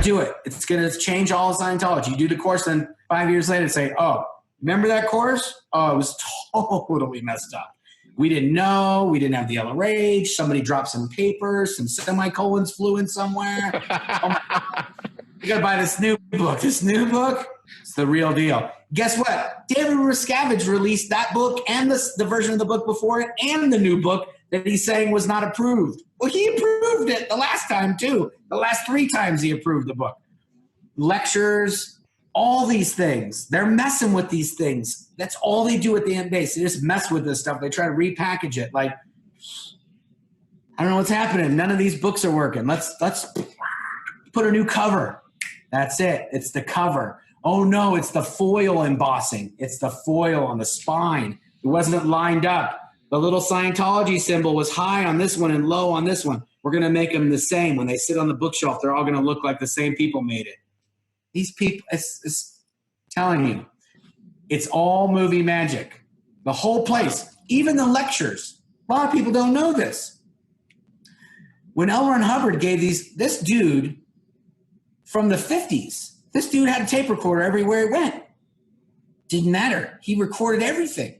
to do it. It's going to change all of Scientology. You do the course, then 5 years later say, oh, remember that course? Oh, it was totally messed up. We didn't know. We didn't have the yellow rage. Somebody dropped some papers. Some semicolons flew in somewhere. Oh my God. You got to buy this new book. This new book, it's the real deal. Guess what? David Miscavige released that book and the version of the book before it and the new book that he's saying was not approved. Well, he approved it the last time, too. The last 3 times he approved the book. Lectures, all these things. They're messing with these things. That's all they do at the end base. They just mess with this stuff. They try to repackage it. Like, I don't know what's happening. None of these books are working. Let's put a new cover. That's it. It's the cover. Oh, no, it's the foil embossing. It's the foil on the spine. It wasn't lined up. The little Scientology symbol was high on this one and low on this one. We're going to make them the same. When they sit on the bookshelf, they're all going to look like the same people made it. These people, it's telling you, it's all movie magic. The whole place, even the lectures. A lot of people don't know this. When L. Ron Hubbard gave this dude from the 50s, this dude had a tape recorder everywhere he went. Didn't matter. He recorded everything.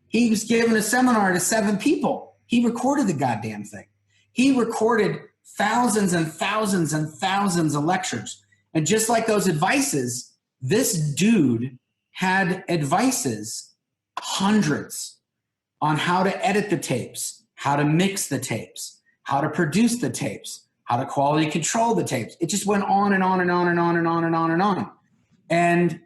He was giving a seminar to 7 people. He recorded the goddamn thing. He recorded thousands and thousands and thousands of lectures. And just like those advices, this dude had advices, hundreds, on how to edit the tapes, how to mix the tapes, how to produce the tapes, how to quality control the tapes. It just went on and on and on and on and on and on and on. And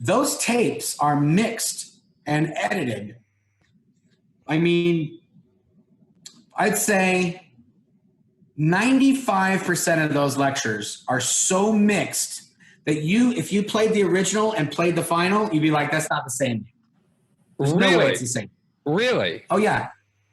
those tapes are mixed and edited. I mean, I'd say 95% of those lectures are so mixed that if you played the original and played the final, you'd be like, that's not the same. There's no way it's the same. Really? Oh yeah.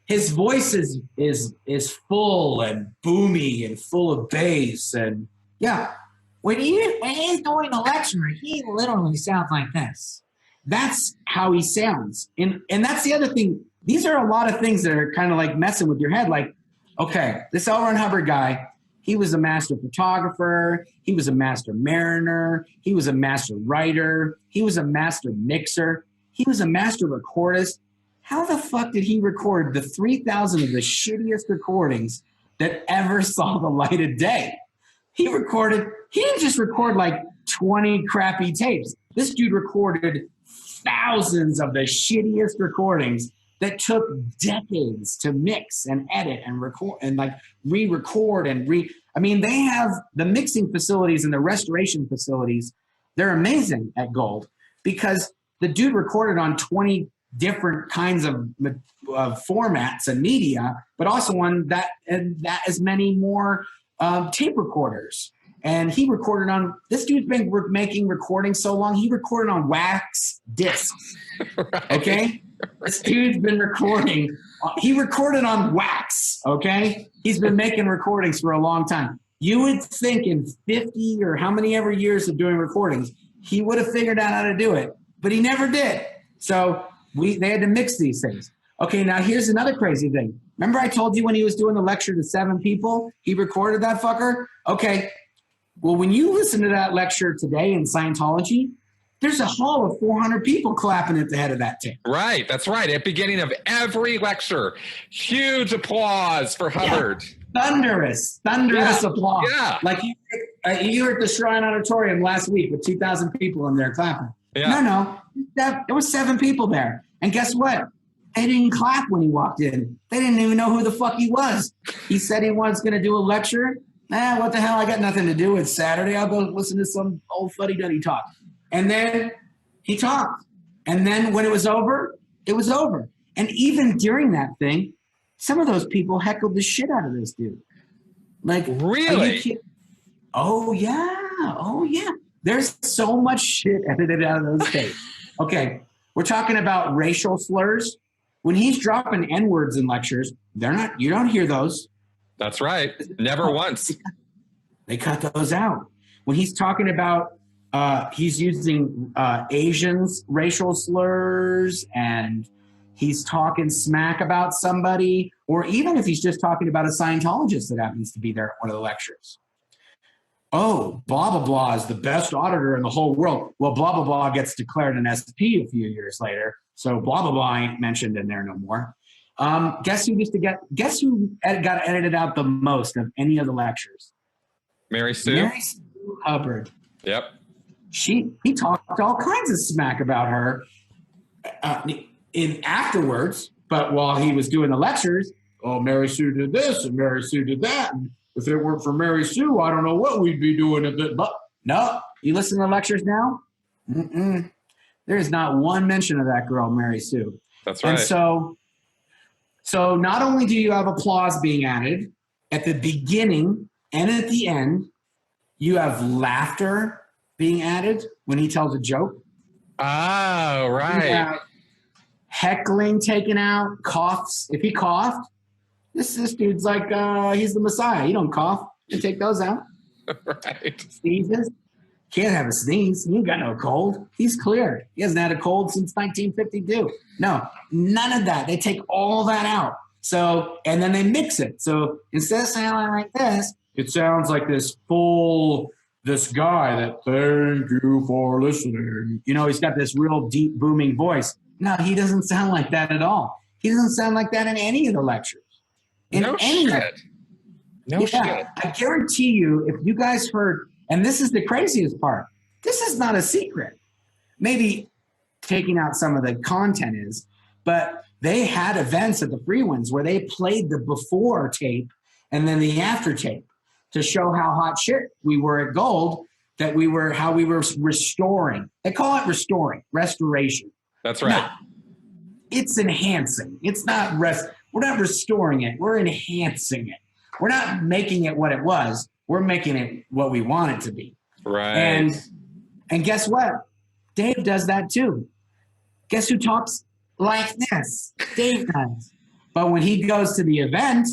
His voice is full and boomy and full of bass, and yeah. When he's doing the lecture, he literally sounds like this. That's how he sounds. And that's the other thing. These are a lot of things that are kind of like messing with your head. Like, okay, this L. Ron Hubbard guy, he was a master photographer. He was a master mariner. He was a master writer. He was a master mixer. He was a master recordist. How the fuck did he record the 3,000 of the shittiest recordings that ever saw the light of day? He didn't just record like 20 crappy tapes. This dude recorded thousands of the shittiest recordings that took decades to mix and edit and record and like re-record I mean, they have the mixing facilities and the restoration facilities. They're amazing at Gold because the dude recorded on 20 different kinds of formats and media, but also on that as many more tape recorders. And he recorded on, this dude's been making recordings so long, he recorded on wax discs. Right. Okay? This dude's been recording, he recorded on wax, okay? He's been making recordings for a long time. You would think in 50 or how many ever years of doing recordings, he would have figured out how to do it, but he never did. So they had to mix these things. Okay, now here's another crazy thing. Remember I told you when he was doing the lecture to 7 people, he recorded that fucker? Okay. Well, when you listen to that lecture today in Scientology, there's a hall of 400 people clapping at the head of that tape. Right, that's right. At the beginning of every lecture, huge applause for Hubbard. Yeah. Thunderous applause. Yeah. Like you were at the Shrine Auditorium last week with 2,000 people in there clapping. Yeah. No. There was 7 people there. And guess what? They didn't clap when he walked in. They didn't even know who the fuck he was. He said he was going to do a lecture. What the hell? I got nothing to do. It's Saturday. I'll go listen to some old fuddy-duddy talk. And then he talked. And then when it was over, it was over. And even during that thing, some of those people heckled the shit out of this dude. Like, really? Oh, yeah. There's so much shit edited out of those tapes. Okay, we're talking about racial slurs. When he's dropping N-words in lectures, you don't hear those. That's right. Never once. They cut those out. When he's talking about, he's using Asians' racial slurs, and he's talking smack about somebody, or even if he's just talking about a Scientologist that happens to be there at one of the lectures. oh, blah, blah, blah is the best auditor in the whole world. Well, blah, blah, blah gets declared an SP a few years later. So blah, blah, blah ain't mentioned in there no more. Guess who got edited out the most of any of the lectures? Mary Sue? Mary Sue Hubbard. Yep. He talked all kinds of smack about her in afterwards, but while he was doing the lectures, oh, Mary Sue did this and Mary Sue did that. And if it weren't for Mary Sue, I don't know what we'd be doing. But no, you listen to the lectures now, there is not one mention of that girl, Mary Sue. That's right. And so not only do you have applause being added at the beginning and at the end, you have laughter being added when he tells a joke. Oh, right. You have heckling taken out, coughs. If he coughed, this dude's like he's the Messiah. He don't cough. You take those out. Right. Sneezes. Can't have a sneeze. He ain't got no cold. He's clear. He hasn't had a cold since 1952. No, none of that. They take all that out. So, and then they mix it. So instead of sounding like this, it sounds like this guy that, thank you for listening. You know, he's got this real deep booming voice. No, he doesn't sound like that at all. He doesn't sound like that in any of the lectures. No shit. No shit. I guarantee you, if you guys heard, and this is the craziest part, this is not a secret. Maybe taking out some of the content is, but they had events at the Free Ones where they played the before tape and then the after tape to show how hot shit we were at Gold, how we were restoring. They call it restoration. That's right. No, it's enhancing. It's not we're not restoring it. We're enhancing it. We're not making it what it was. We're making it what we want it to be. Right. And guess what? Dave does that too. Guess who talks like this? Dave does. But when he goes to the event,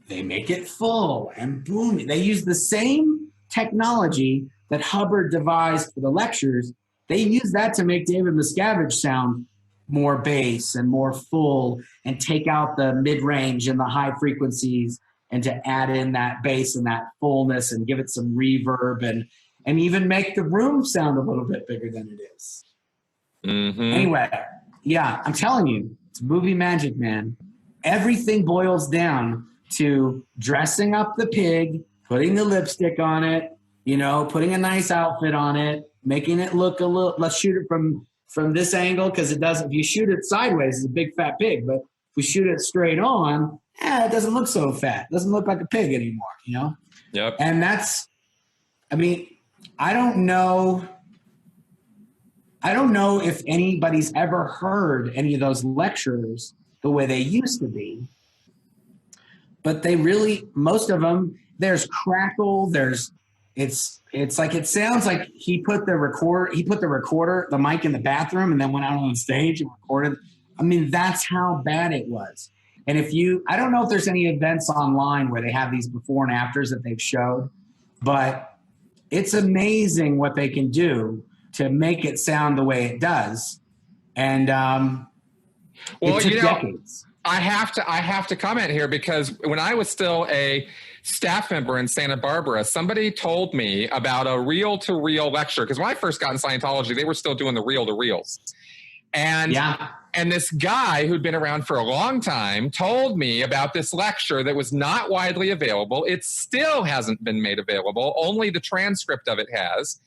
they make it full and boom. They use the same technology that Hubbard devised for the lectures. They use that to make David Miscavige sound more bass and more full and take out the mid-range and the high frequencies and to add in that bass and that fullness and give it some reverb and even make the room sound a little bit bigger than it is. Mm-hmm. Anyway, yeah, I'm telling you, it's movie magic, man. Everything boils down to dressing up the pig, putting the lipstick on it, putting a nice outfit on it, making it look a little, let's shoot it from this angle because it doesn't, if you shoot it sideways, it's a big fat pig, but if we shoot it straight on, it doesn't look so fat. It doesn't look like a pig anymore, Yep. And I don't know if anybody's ever heard any of those lectures the way they used to be, but most of them, there's crackle, it's like, it sounds like he put the recorder, the mic in the bathroom and then went out on stage and recorded. That's how bad it was. And I don't know if there's any events online where they have these before and afters that they've showed, but it's amazing what they can do to make it sound the way it does. And it took decades. I have to comment here because when I was still a staff member in Santa Barbara, somebody told me about a reel-to-reel lecture. Because when I first got in Scientology, they were still doing the reel-to-reels. And this guy who'd been around for a long time told me about this lecture that was not widely available. It still hasn't been made available. Only the transcript of it has.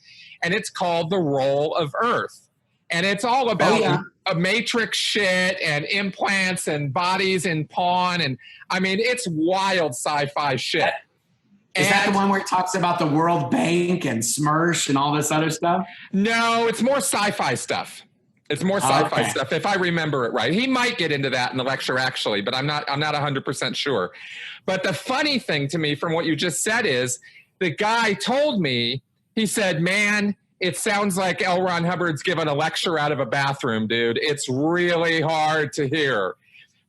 And it's called The Role of Earth. And it's all about a matrix shit and implants and bodies in pawn. And it's wild sci-fi shit. Is that the one where it talks about the World Bank and Smersh and all this other stuff? No, it's more sci-fi stuff. It's more sci-fi stuff, if I remember it right. He might get into that in the lecture, actually, but I'm not 100% sure. But the funny thing to me from what you just said is the guy told me, he said, man, it sounds like L. Ron Hubbard's giving a lecture out of a bathroom, dude. It's really hard to hear,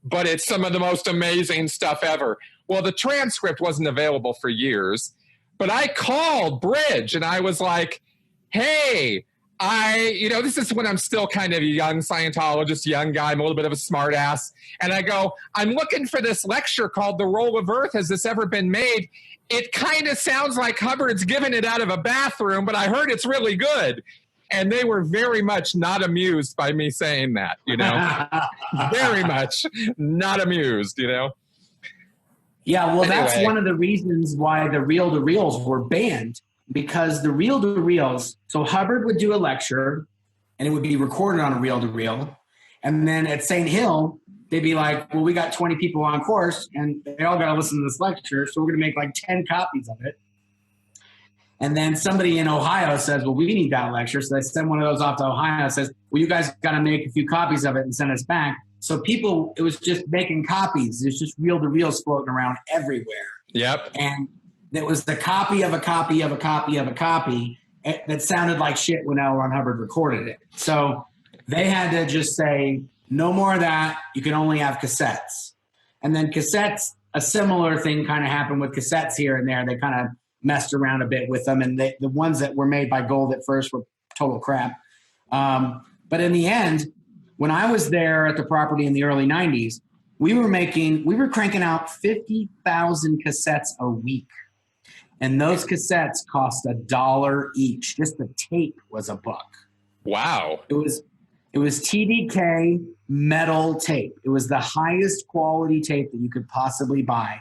but it's some of the most amazing stuff ever. Well, the transcript wasn't available for years, but I called Bridge and I was like, hey, this is when I'm still kind of a young Scientologist, young guy. I'm a little bit of a smart ass. And I go, I'm looking for this lecture called The Roll of Earth. Has this ever been made? It kind of sounds like Hubbard's giving it out of a bathroom, but I heard it's really good. And they were very much not amused by me saying that, very much not amused, Yeah, well, anyway. That's one of the reasons why the reel-to-reels were banned, because the reel-to-reels, so Hubbard would do a lecture and it would be recorded on a reel-to-reel. And then at St. Hill, they'd be like, well, we got 20 people on course and they all got to listen to this lecture. So we're going to make like 10 copies of it. And then somebody in Ohio says, well, we need that lecture. So they send one of those off to Ohio and says, well, you guys got to make a few copies of it and send us back. So people, it was just making copies. It's just reel-to-reels floating around everywhere. Yep. And it was the copy of a copy of a copy of a copy that sounded like shit when L. Ron Hubbard recorded it. So they had to just say, no more of that. You can only have cassettes. And then cassettes, a similar thing kind of happened with cassettes here and there. They kind of messed around a bit with them. And the ones that were made by Gold at first were total crap. But in the end, when I was there at the property in the early 90s, we were cranking out 50,000 cassettes a week. And those cassettes cost $1 each. Just the tape was $1. Wow. It was TDK metal tape. It was the highest quality tape that you could possibly buy.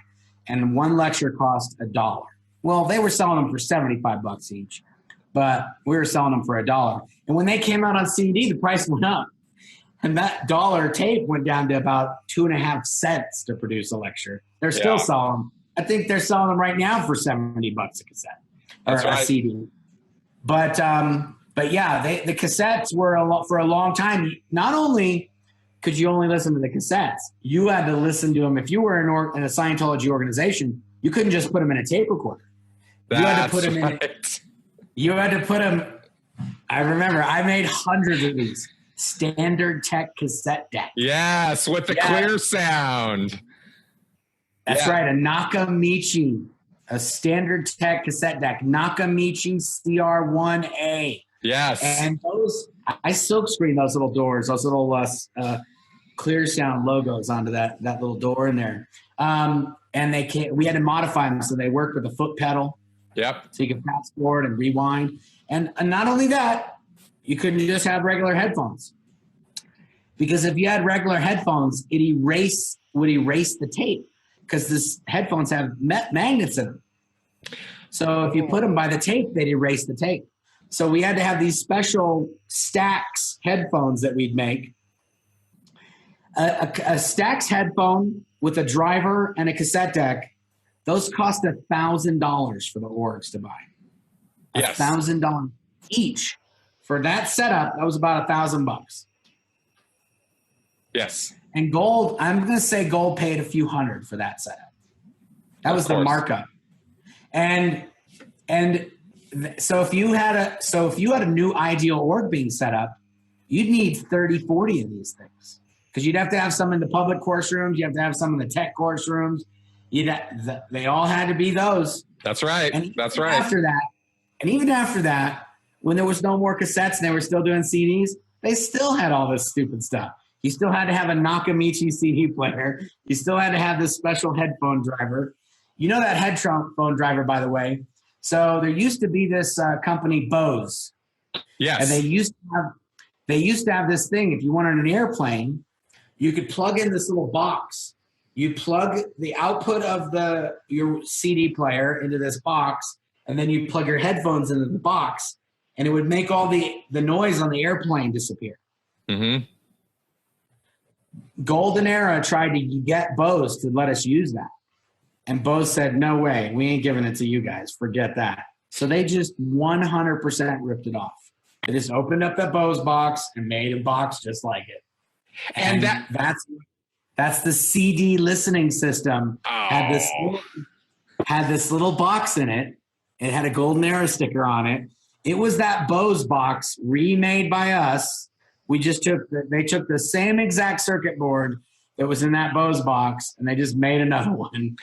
And one lecture cost $1. Well, they were selling them for $75 each, but we were selling them for $1. And when they came out on CD, the price went up. And that $1 tape went down to about 2.5 cents to produce a lecture. They're still selling them. I think they're selling them right now for $70 a cassette or a CD. But yeah, the cassettes were for a long time. Not only could you only listen to the cassettes, you had to listen to them. If you were in a Scientology organization, you couldn't just put them in a tape recorder. You had to put them in. You had to put them. I remember I made hundreds of these standard tech cassette decks. Yes, with the clear sound. That's right, a Nakamichi, a standard tech cassette deck, Nakamichi CR1A. Yes. And those, I silk screen those little doors, those little clear sound logos onto that little door in there. And we had to modify them so they worked with a foot pedal. Yep. So you can fast forward and rewind. And not only that, you couldn't just have regular headphones. Because if you had regular headphones, it would erase the tape. Because these headphones have magnets in them. So if you put them by the tape, they'd erase the tape. So we had to have these special Stax headphones that we'd make. A Stax headphone with a driver and a cassette deck, those cost $1,000 for the orgs to buy. Yes. $1,000 each. For that setup, that was about $1,000. Yes. And Gold, I'm going to say Gold paid a few hundred for that setup. That was the markup. And so if you had a new ideal org being set up, you'd need 30, 40 of these things. Because you'd have to have some in the public course rooms, you have to have some in the tech course rooms. They all had to be those. That's right. That's right. Even after that, when there was no more cassettes and they were still doing CDs, they still had all this stupid stuff. You still had to have a Nakamichi CD player. You still had to have this special headphone driver. You know that headphone driver, by the way. So there used to be this company, Bose. Yes. And they used to have this thing. If you wanted an airplane, you could plug in this little box. You plug the output of your CD player into this box, and then you plug your headphones into the box, and it would make all the noise on the airplane disappear. Mm-hmm. Golden Era tried to get Bose to let us use that. And Bose said, no way, we ain't giving it to you guys. Forget that. So they just 100% ripped it off. They just opened up that Bose box and made a box just like it. And that's the CD listening system. Oh. Had this little box in it. It had a Golden Era sticker on it. It was that Bose box remade by us. They took the same exact circuit board that was in that Bose box, and they just made another one.